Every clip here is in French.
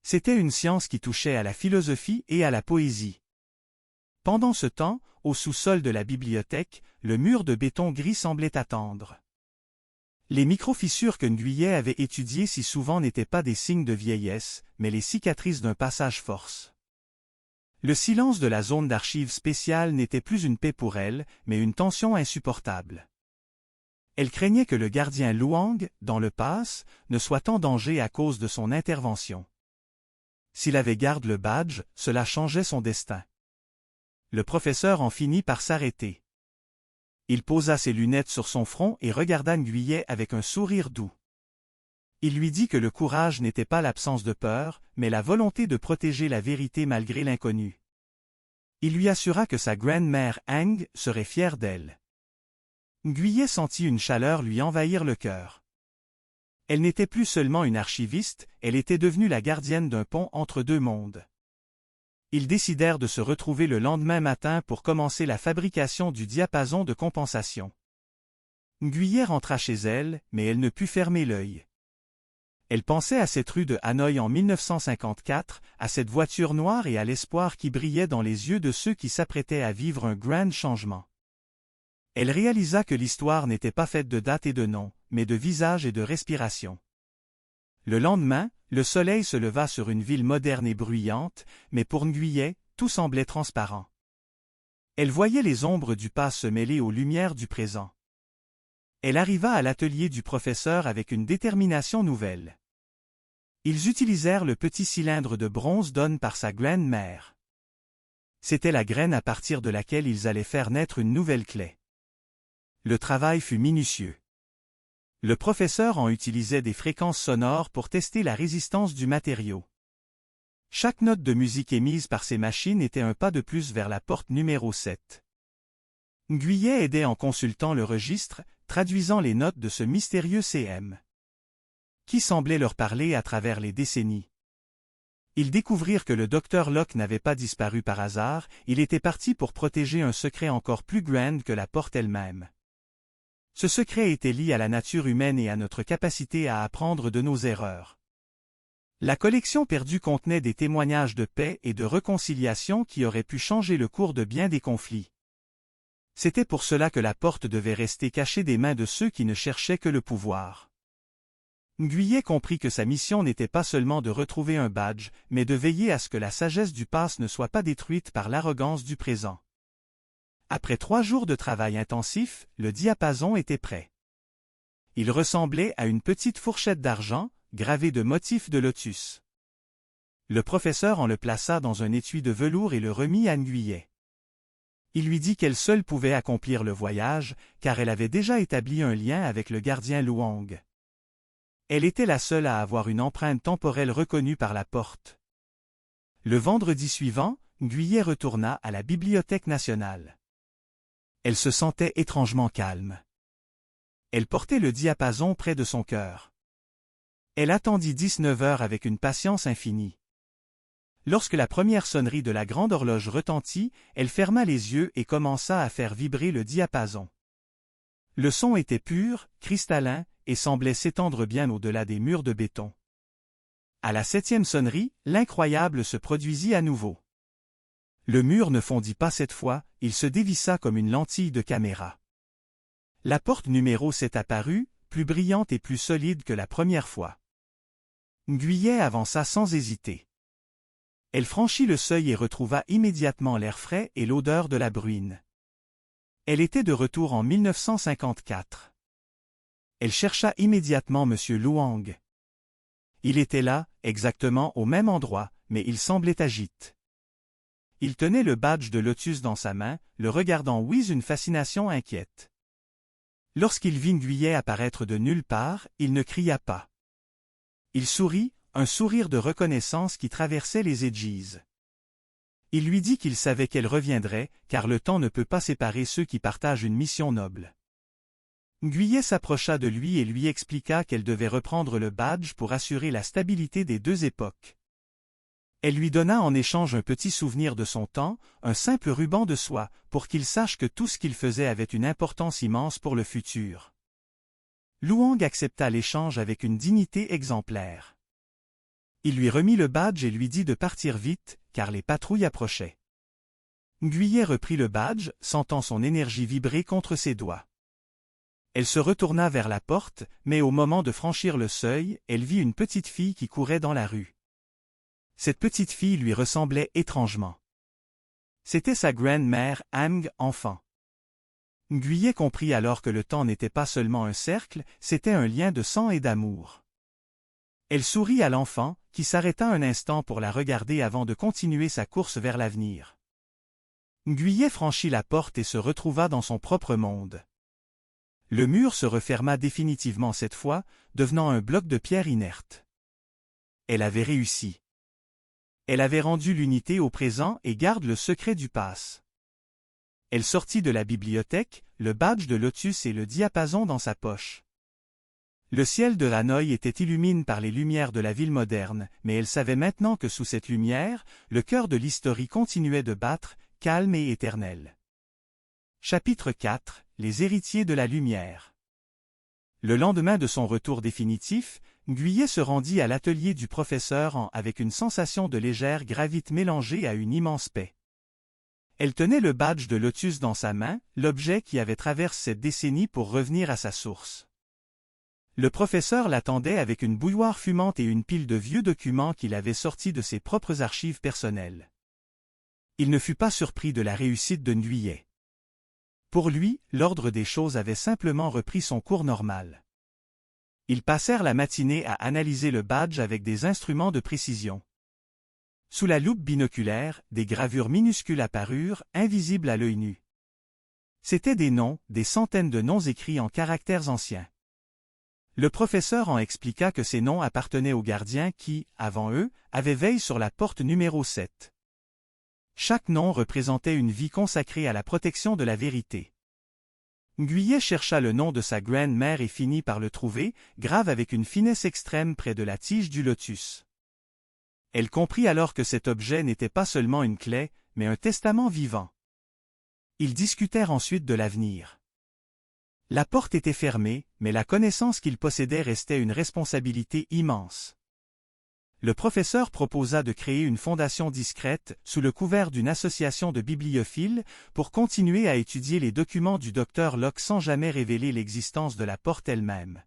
C'était une science qui touchait à la philosophie et à la poésie. Pendant ce temps, au sous-sol de la bibliothèque, le mur de béton gris semblait attendre. Les micro-fissures que Nguyen avait étudiées si souvent n'étaient pas des signes de vieillesse, mais les cicatrices d'un passage force. Le silence de la zone d'archives spéciale n'était plus une paix pour elle, mais une tension insupportable. Elle craignait que le gardien Luang, dans le pass, ne soit en danger à cause de son intervention. S'il avait gardé le badge, cela changeait son destin. Le professeur en finit par s'arrêter. Il posa ses lunettes sur son front et regarda Nguyen avec un sourire doux. Il lui dit que le courage n'était pas l'absence de peur, mais la volonté de protéger la vérité malgré l'inconnu. Il lui assura que sa grand-mère Hang serait fière d'elle. Nguyen sentit une chaleur lui envahir le cœur. Elle n'était plus seulement une archiviste, elle était devenue la gardienne d'un pont entre deux mondes. Ils décidèrent de se retrouver le lendemain matin pour commencer la fabrication du diapason de compensation. Nguyen rentra chez elle, mais elle ne put fermer l'œil. Elle pensait à cette rue de Hanoï en 1954, à cette voiture noire et à l'espoir qui brillait dans les yeux de ceux qui s'apprêtaient à vivre un grand changement. Elle réalisa que l'histoire n'était pas faite de dates et de noms, mais de visages et de respiration. Le lendemain, le soleil se leva sur une ville moderne et bruyante, mais pour Nguyen, tout semblait transparent. Elle voyait les ombres du passé se mêler aux lumières du présent. Elle arriva à l'atelier du professeur avec une détermination nouvelle. Ils utilisèrent le petit cylindre de bronze donné par sa grand-mère. C'était la graine à partir de laquelle ils allaient faire naître une nouvelle clé. Le travail fut minutieux. Le professeur en utilisait des fréquences sonores pour tester la résistance du matériau. Chaque note de musique émise par ces machines était un pas de plus vers la porte numéro 7. Nguyen aidait en consultant le registre, traduisant les notes de ce mystérieux CM. Qui semblait leur parler à travers les décennies. Ils découvrirent que le docteur Locke n'avait pas disparu par hasard, il était parti pour protéger un secret encore plus grand que la porte elle-même. Ce secret était lié à la nature humaine et à notre capacité à apprendre de nos erreurs. La collection perdue contenait des témoignages de paix et de réconciliation qui auraient pu changer le cours de bien des conflits. C'était pour cela que la porte devait rester cachée des mains de ceux qui ne cherchaient que le pouvoir. Nguyen comprit que sa mission n'était pas seulement de retrouver un badge, mais de veiller à ce que la sagesse du passé ne soit pas détruite par l'arrogance du présent. Après 3 jours de travail intensif, le diapason était prêt. Il ressemblait à une petite fourchette d'argent, gravée de motifs de lotus. Le professeur en le plaça dans un étui de velours et le remit à Nguyen. Il lui dit qu'elle seule pouvait accomplir le voyage, car elle avait déjà établi un lien avec le gardien Luang. Elle était la seule à avoir une empreinte temporelle reconnue par la porte. Le vendredi suivant, Nguyen retourna à la Bibliothèque nationale. Elle se sentait étrangement calme. Elle portait le diapason près de son cœur. Elle attendit 19 heures avec une patience infinie. Lorsque la première sonnerie de la grande horloge retentit, elle ferma les yeux et commença à faire vibrer le diapason. Le son était pur, cristallin, et semblait s'étendre bien au-delà des murs de béton. À la 7e sonnerie, l'incroyable se produisit à nouveau. Le mur ne fondit pas cette fois, il se dévissa comme une lentille de caméra. La porte numéro 7 apparut, plus brillante et plus solide que la première fois. Nguyen avança sans hésiter. Elle franchit le seuil et retrouva immédiatement l'air frais et l'odeur de la bruine. Elle était de retour en 1954. Elle chercha immédiatement M. Luang. Il était là, exactement au même endroit, mais il semblait agité. Il tenait le badge de lotus dans sa main, le regardant with une fascination inquiète. Lorsqu'il vit Nguyen apparaître de nulle part, il ne cria pas. Il sourit, un sourire de reconnaissance qui traversait les edges. Il lui dit qu'il savait qu'elle reviendrait, car le temps ne peut pas séparer ceux qui partagent une mission noble. Nguyen s'approcha de lui et lui expliqua qu'elle devait reprendre le badge pour assurer la stabilité des deux époques. Elle lui donna en échange un petit souvenir de son temps, un simple ruban de soie, pour qu'il sache que tout ce qu'il faisait avait une importance immense pour le futur. Luang accepta l'échange avec une dignité exemplaire. Il lui remit le badge et lui dit de partir vite, car les patrouilles approchaient. Nguyen reprit le badge, sentant son énergie vibrer contre ses doigts. Elle se retourna vers la porte, mais au moment de franchir le seuil, elle vit une petite fille qui courait dans la rue. Cette petite fille lui ressemblait étrangement. C'était sa grand-mère, Ang, enfant. Nguyen comprit alors que le temps n'était pas seulement un cercle, c'était un lien de sang et d'amour. Elle sourit à l'enfant, qui s'arrêta un instant pour la regarder avant de continuer sa course vers l'avenir. Nguyen franchit la porte et se retrouva dans son propre monde. Le mur se referma définitivement cette fois, devenant un bloc de pierre inerte. Elle avait réussi. Elle avait rendu l'unité au présent et garde le secret du passe. Elle sortit de la bibliothèque, le badge de Lotus et le diapason dans sa poche. Le ciel de Hanoï était illuminé par les lumières de la ville moderne, mais elle savait maintenant que sous cette lumière, le cœur de l'historie continuait de battre, calme et éternel. Chapitre 4 – Les héritiers de la lumière. Le lendemain de son retour définitif, Nguyen se rendit à l'atelier du professeur avec une sensation de légère gravité mélangée à une immense paix. Elle tenait le badge de Lotus dans sa main, l'objet qui avait traversé cette décennie pour revenir à sa source. Le professeur l'attendait avec une bouilloire fumante et une pile de vieux documents qu'il avait sortis de ses propres archives personnelles. Il ne fut pas surpris de la réussite de Nguyen. Pour lui, l'ordre des choses avait simplement repris son cours normal. Ils passèrent la matinée à analyser le badge avec des instruments de précision. Sous la loupe binoculaire, des gravures minuscules apparurent, invisibles à l'œil nu. C'étaient des noms, des centaines de noms écrits en caractères anciens. Le professeur en expliqua que ces noms appartenaient aux gardiens qui, avant eux, avaient veillé sur la porte numéro 7. Chaque nom représentait une vie consacrée à la protection de la vérité. Nguyen chercha le nom de sa grand-mère et finit par le trouver, grave avec une finesse extrême près de la tige du lotus. Elle comprit alors que cet objet n'était pas seulement une clé, mais un testament vivant. Ils discutèrent ensuite de l'avenir. La porte était fermée, mais la connaissance qu'il possédait restait une responsabilité immense. Le professeur proposa de créer une fondation discrète, sous le couvert d'une association de bibliophiles, pour continuer à étudier les documents du docteur Locke sans jamais révéler l'existence de la porte elle-même.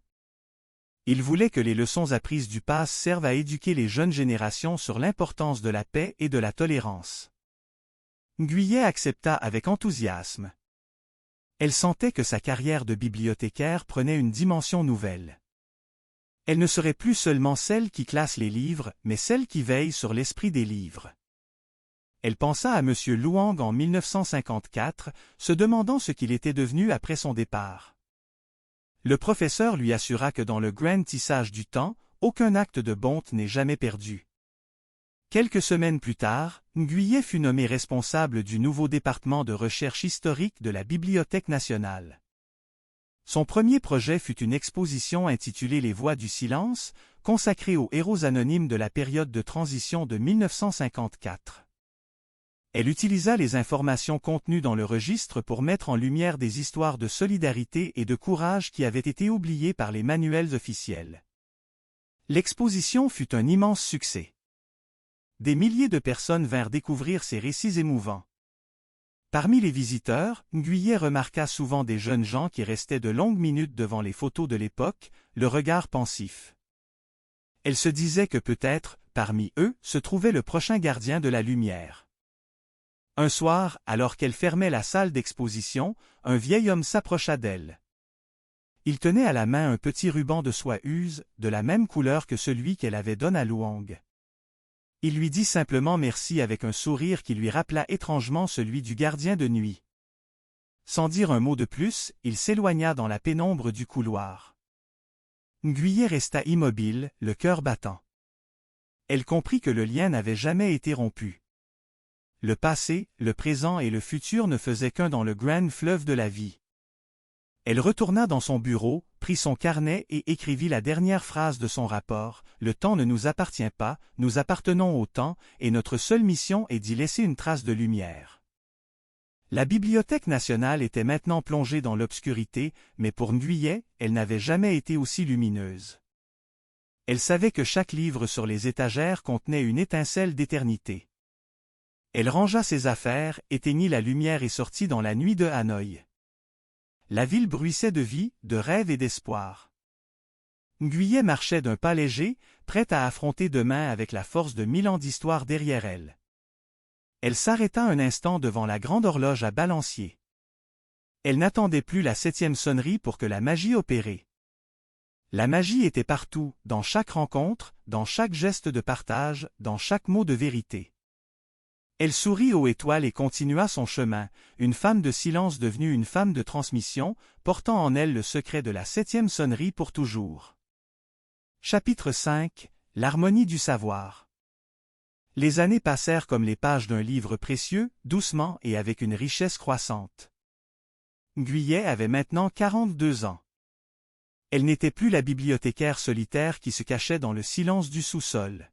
Il voulait que les leçons apprises du passe servent à éduquer les jeunes générations sur l'importance de la paix et de la tolérance. Nguyen accepta avec enthousiasme. Elle sentait que sa carrière de bibliothécaire prenait une dimension nouvelle. Elle ne serait plus seulement celle qui classe les livres, mais celle qui veille sur l'esprit des livres. Elle pensa à M. Luang en 1954, se demandant ce qu'il était devenu après son départ. Le professeur lui assura que dans le grand tissage du temps, aucun acte de bonté n'est jamais perdu. Quelques semaines plus tard, Nguyen fut nommé responsable du nouveau département de recherche historique de la Bibliothèque nationale. Son premier projet fut une exposition intitulée Les Voix du silence, consacrée aux héros anonymes de la période de transition de 1954. Elle utilisa les informations contenues dans le registre pour mettre en lumière des histoires de solidarité et de courage qui avaient été oubliées par les manuels officiels. L'exposition fut un immense succès. Des milliers de personnes vinrent découvrir ces récits émouvants. Parmi les visiteurs, Nguyen remarqua souvent des jeunes gens qui restaient de longues minutes devant les photos de l'époque, le regard pensif. Elle se disait que peut-être, parmi eux, se trouvait le prochain gardien de la lumière. Un soir, alors qu'elle fermait la salle d'exposition, un vieil homme s'approcha d'elle. Il tenait à la main un petit ruban de soie use, de la même couleur que celui qu'elle avait donné à Luang. Il lui dit simplement merci avec un sourire qui lui rappela étrangement celui du gardien de nuit. Sans dire un mot de plus, il s'éloigna dans la pénombre du couloir. Nguyen resta immobile, le cœur battant. Elle comprit que le lien n'avait jamais été rompu. Le passé, le présent et le futur ne faisaient qu'un dans le grand fleuve de la vie. Elle retourna dans son bureau, prit son carnet et écrivit la dernière phrase de son rapport. « Le temps ne nous appartient pas, nous appartenons au temps, et notre seule mission est d'y laisser une trace de lumière. » La Bibliothèque nationale était maintenant plongée dans l'obscurité, mais pour Nguyen, elle n'avait jamais été aussi lumineuse. Elle savait que chaque livre sur les étagères contenait une étincelle d'éternité. Elle rangea ses affaires, éteignit la lumière et sortit dans la nuit de Hanoï. La ville bruissait de vie, de rêve et d'espoir. Nguyet marchait d'un pas léger, prête à affronter demain avec la force de 1000 ans d'histoire derrière elle. Elle s'arrêta un instant devant la grande horloge à balancier. Elle n'attendait plus la 7e sonnerie pour que la magie opérât. La magie était partout, dans chaque rencontre, dans chaque geste de partage, dans chaque mot de vérité. Elle sourit aux étoiles et continua son chemin, une femme de silence devenue une femme de transmission, portant en elle le secret de la 7e sonnerie pour toujours. Chapitre 5 – L'harmonie du savoir. Les années passèrent comme les pages d'un livre précieux, doucement et avec une richesse croissante. Nguyet avait maintenant 42 ans. Elle n'était plus la bibliothécaire solitaire qui se cachait dans le silence du sous-sol.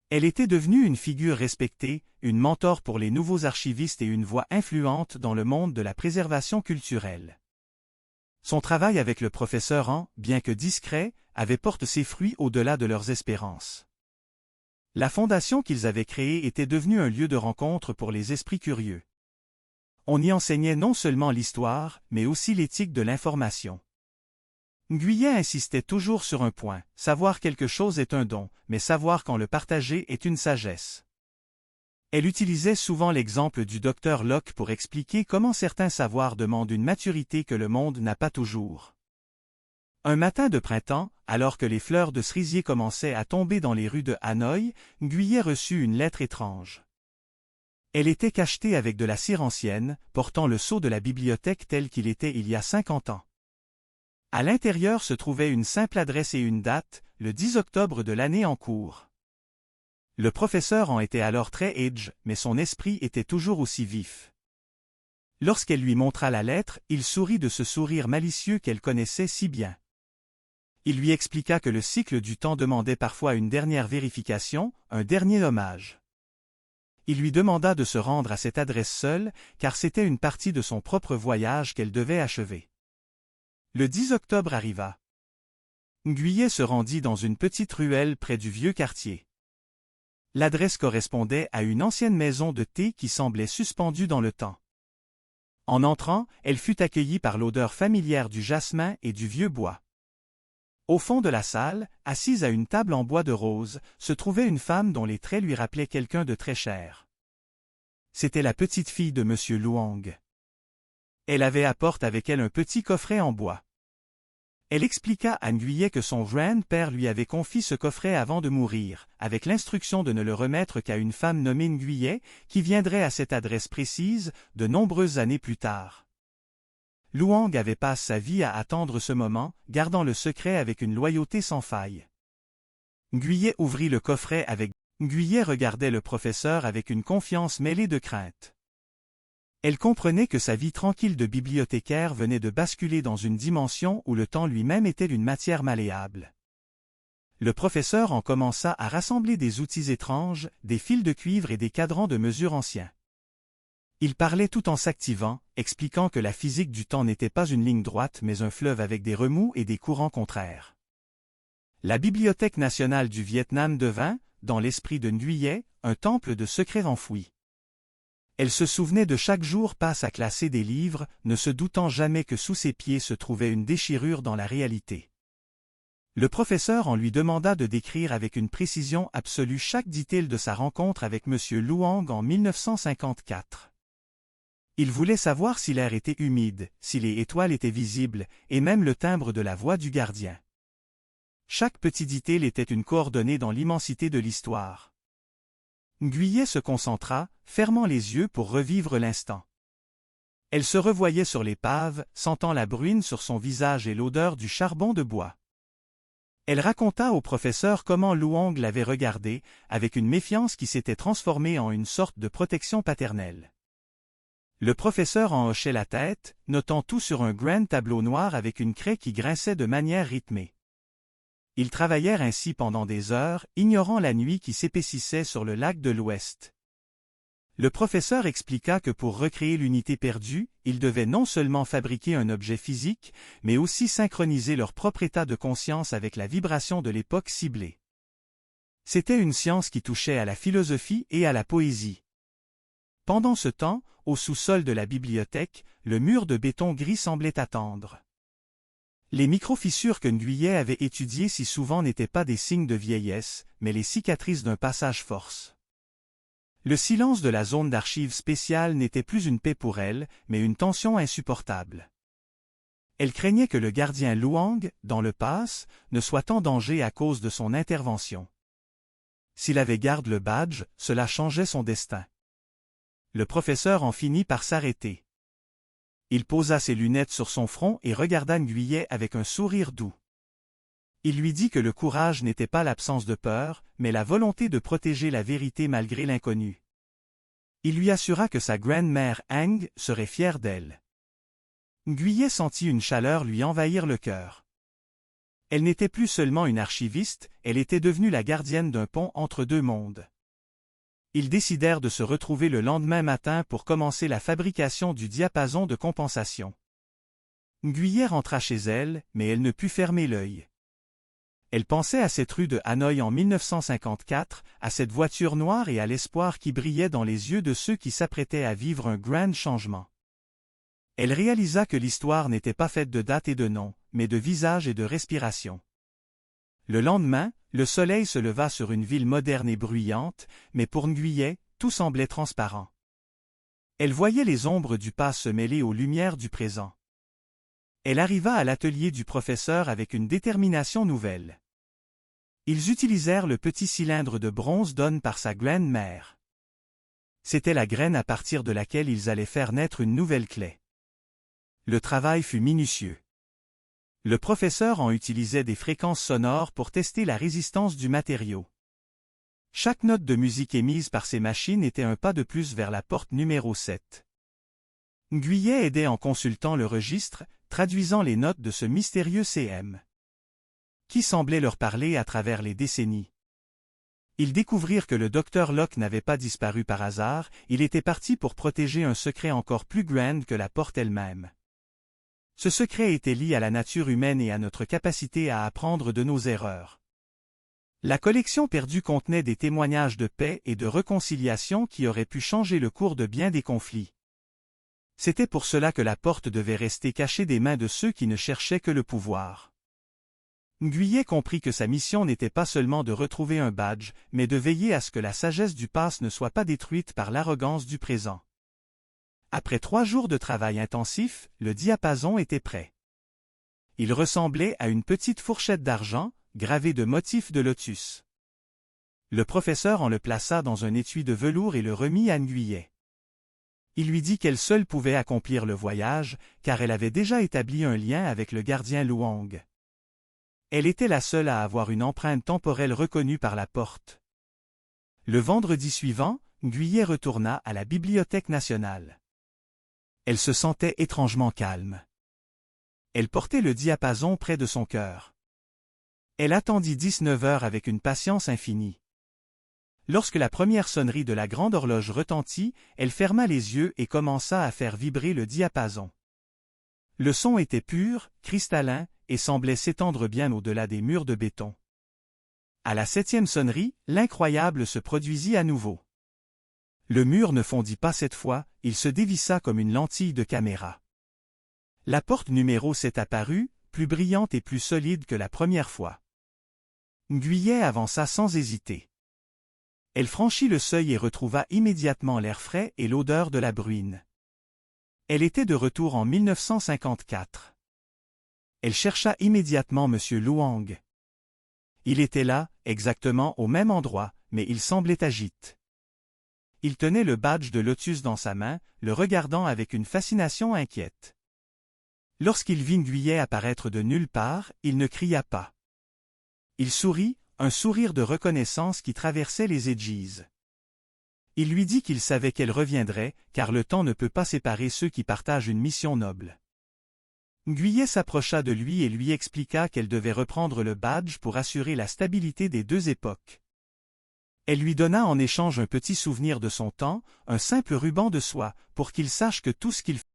Elle était devenue une figure respectée, une mentor pour les nouveaux archivistes et une voix influente dans le monde de la préservation culturelle. Son travail avec le professeur Han, bien que discret, avait porté ses fruits au-delà de leurs espérances. La fondation qu'ils avaient créée était devenue un lieu de rencontre pour les esprits curieux. On y enseignait non seulement l'histoire, mais aussi l'éthique de l'information. Nguyet insistait toujours sur un point, savoir quelque chose est un don, mais savoir quand le partager est une sagesse. Elle utilisait souvent l'exemple du docteur Locke pour expliquer comment certains savoirs demandent une maturité que le monde n'a pas toujours. Un matin de printemps, alors que les fleurs de cerisier commençaient à tomber dans les rues de Hanoï, Nguyet reçut une lettre étrange. Elle était cachetée avec de la cire ancienne, portant le sceau de la bibliothèque tel qu'il était il y a 50 ans. À l'intérieur se trouvait une simple adresse et une date, le 10 octobre de l'année en cours. Le professeur en était alors très âgé, mais son esprit était toujours aussi vif. Lorsqu'elle lui montra la lettre, il sourit de ce sourire malicieux qu'elle connaissait si bien. Il lui expliqua que le cycle du temps demandait parfois une dernière vérification, un dernier hommage. Il lui demanda de se rendre à cette adresse seule, car c'était une partie de son propre voyage qu'elle devait achever. Le 10 octobre arriva. Nguyet se rendit dans une petite ruelle près du vieux quartier. L'adresse correspondait à une ancienne maison de thé qui semblait suspendue dans le temps. En entrant, elle fut accueillie par l'odeur familière du jasmin et du vieux bois. Au fond de la salle, assise à une table en bois de rose, se trouvait une femme dont les traits lui rappelaient quelqu'un de très cher. C'était la petite fille de M. Luang. Elle avait à porte avec elle un petit coffret en bois. Elle expliqua à Nguyet que son grand-père lui avait confié ce coffret avant de mourir, avec l'instruction de ne le remettre qu'à une femme nommée Nguyet, qui viendrait à cette adresse précise, de nombreuses années plus tard. Luang avait passé sa vie à attendre ce moment, gardant le secret avec une loyauté sans faille. Nguyet ouvrit le coffret avec... Nguyet regardait le professeur avec une confiance mêlée de crainte. Elle comprenait que sa vie tranquille de bibliothécaire venait de basculer dans une dimension où le temps lui-même était une matière malléable. Le professeur en commença à rassembler des outils étranges, des fils de cuivre et des cadrans de mesure anciens. Il parlait tout en s'activant, expliquant que la physique du temps n'était pas une ligne droite mais un fleuve avec des remous et des courants contraires. La Bibliothèque nationale du Vietnam devint, dans l'esprit de Nguyet, un temple de secrets enfouis. Elle se souvenait de chaque jour passe à classer des livres, ne se doutant jamais que sous ses pieds se trouvait une déchirure dans la réalité. Le professeur en lui demanda de décrire avec une précision absolue chaque detail de sa rencontre avec M. Luang en 1954. Il voulait savoir si l'air était humide, si les étoiles étaient visibles, et même le timbre de la voix du gardien. Chaque petit détail était une coordonnée dans l'immensité de l'histoire. Nguyet se concentra, fermant les yeux pour revivre l'instant. Elle se revoyait sur l'épave, sentant la bruine sur son visage et l'odeur du charbon de bois. Elle raconta au professeur comment Luang l'avait regardée, avec une méfiance qui s'était transformée en une sorte de protection paternelle. Le professeur en hochait la tête, notant tout sur un grand tableau noir avec une craie qui grinçait de manière rythmée. Ils travaillèrent ainsi pendant des heures, ignorant la nuit qui s'épaississait sur le lac de l'Ouest. Le professeur expliqua que pour recréer l'unité perdue, ils devaient non seulement fabriquer un objet physique, mais aussi synchroniser leur propre état de conscience avec la vibration de l'époque ciblée. C'était une science qui touchait à la philosophie et à la poésie. Pendant ce temps, au sous-sol de la bibliothèque, le mur de béton gris semblait attendre. Les micro-fissures que Nguyen avait étudiées si souvent n'étaient pas des signes de vieillesse, mais les cicatrices d'un passage force. Le silence de la zone d'archives spéciale n'était plus une paix pour elle, mais une tension insupportable. Elle craignait que le gardien Luang, dans le pass, ne soit en danger à cause de son intervention. S'il avait gardé le badge, cela changeait son destin. Le professeur en finit par s'arrêter. Il posa ses lunettes sur son front et regarda Nguyen avec un sourire doux. Il lui dit que le courage n'était pas l'absence de peur, mais la volonté de protéger la vérité malgré l'inconnu. Il lui assura que sa grand-mère Ang serait fière d'elle. Nguyen sentit une chaleur lui envahir le cœur. Elle n'était plus seulement une archiviste, elle était devenue la gardienne d'un pont entre deux mondes. Ils décidèrent de se retrouver le lendemain matin pour commencer la fabrication du diapason de compensation. Nguyen rentra chez elle, mais elle ne put fermer l'œil. Elle pensait à cette rue de Hanoï en 1954, à cette voiture noire et à l'espoir qui brillait dans les yeux de ceux qui s'apprêtaient à vivre un grand changement. Elle réalisa que l'histoire n'était pas faite de dates et de noms, mais de visages et de respiration. Le lendemain, le soleil se leva sur une ville moderne et bruyante, mais pour Nguyen, tout semblait transparent. Elle voyait les ombres du passé se mêler aux lumières du présent. Elle arriva à l'atelier du professeur avec une détermination nouvelle. Ils utilisèrent le petit cylindre de bronze donné par sa grand-mère. C'était la graine à partir de laquelle ils allaient faire naître une nouvelle clé. Le travail fut minutieux. Le professeur en utilisait des fréquences sonores pour tester la résistance du matériau. Chaque note de musique émise par ces machines était un pas de plus vers la porte numéro 7. Nguyen aidait en consultant le registre, traduisant les notes de ce mystérieux CM. Qui semblait leur parler à travers les décennies. Ils découvrirent que le docteur Locke n'avait pas disparu par hasard, il était parti pour protéger un secret encore plus grand que la porte elle-même. Ce secret était lié à la nature humaine et à notre capacité à apprendre de nos erreurs. La collection perdue contenait des témoignages de paix et de réconciliation qui auraient pu changer le cours de bien des conflits. C'était pour cela que la porte devait rester cachée des mains de ceux qui ne cherchaient que le pouvoir. Nguyen comprit que sa mission n'était pas seulement de retrouver un badge, mais de veiller à ce que la sagesse du passé ne soit pas détruite par l'arrogance du présent. Après 3 jours de travail intensif, le diapason était prêt. Il ressemblait à une petite fourchette d'argent, gravée de motifs de lotus. Le professeur en le plaça dans un étui de velours et le remit à Nguyen. Il lui dit qu'elle seule pouvait accomplir le voyage, car elle avait déjà établi un lien avec le gardien Luang. Elle était la seule à avoir une empreinte temporelle reconnue par la porte. Le vendredi suivant, Nguyen retourna à la Bibliothèque nationale. Elle se sentait étrangement calme. Elle portait le diapason près de son cœur. Elle attendit 19 heures avec une patience infinie. Lorsque la première sonnerie de la grande horloge retentit, elle ferma les yeux et commença à faire vibrer le diapason. Le son était pur, cristallin, et semblait s'étendre bien au-delà des murs de béton. À la 7e sonnerie, l'incroyable se produisit à nouveau. Le mur ne fondit pas cette fois, il se dévissa comme une lentille de caméra. La porte numéro 7 apparut, plus brillante et plus solide que la première fois. Nguyen avança sans hésiter. Elle franchit le seuil et retrouva immédiatement l'air frais et l'odeur de la bruine. Elle était de retour en 1954. Elle chercha immédiatement M. Luang. Il était là, exactement au même endroit, mais il semblait agité. Il tenait le badge de lotus dans sa main, le regardant avec une fascination inquiète. Lorsqu'il vit Nguyen apparaître de nulle part, il ne cria pas. Il sourit, un sourire de reconnaissance qui traversait les edges. Il lui dit qu'il savait qu'elle reviendrait, car le temps ne peut pas séparer ceux qui partagent une mission noble. Nguyen s'approcha de lui et lui expliqua qu'elle devait reprendre le badge pour assurer la stabilité des deux époques. Elle lui donna en échange un petit souvenir de son temps, un simple ruban de soie, pour qu'il sache que tout ce qu'il